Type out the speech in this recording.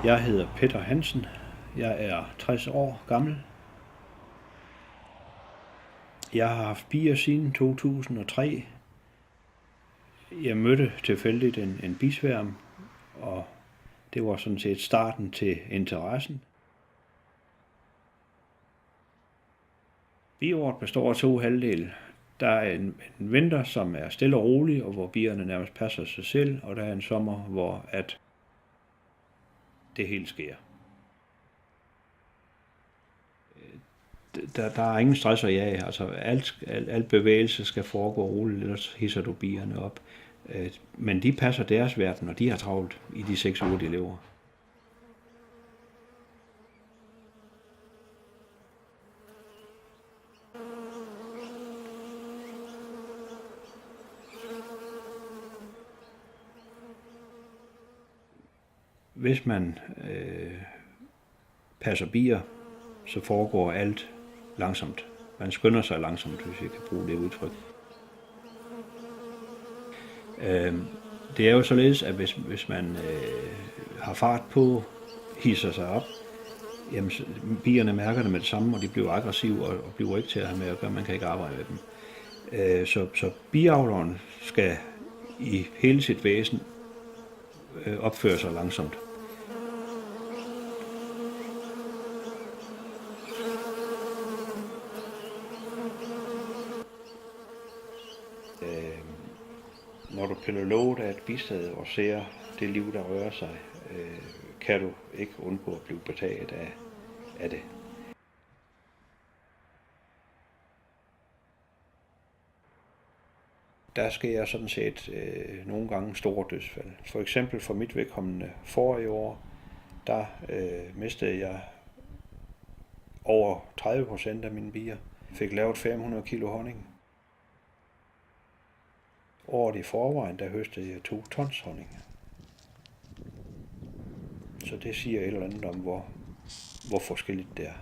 Jeg hedder Peter Hansen. Jeg er 60 år gammel. Jeg har haft bier siden 2003. Jeg mødte tilfældigt en bisværm, og det var sådan set starten til interessen. Biåret består af 2 halvdele. Der er en vinter, som er stille og rolig, og hvor bierne nærmest passer sig selv, og der er en sommer, hvor det hele sker. Der er ingen stress at jage. Altså alt bevægelse skal foregå roligt, ellers hisser du bierne op. Men de passer deres verden, og de har travlt i de 6 uger, de lever. Hvis man passer bier, så foregår alt langsomt. Man skynder sig langsomt, hvis jeg kan bruge det udtryk. Det er jo således, at hvis man har fart på, hisser sig op, jamen, bierne mærker det med det samme, og de bliver aggressive og bliver ikke til at have med at gøre. Man kan ikke arbejde med dem. Så biavleren skal i hele sit væsen opføre sig langsomt. Når du piller låget af et bistad og ser det liv, der rører sig, kan du ikke undgå at blive betaget af det. Der sker sådan set nogle gange store dødsfald. For eksempel for mit vedkommende forrige år, der mistede jeg over 30% af mine bier. Fik lavet 500 kilo honning. Året i forvejen, der høstede jeg 2 tons honning. Så det siger et eller andet om, hvor forskelligt det er.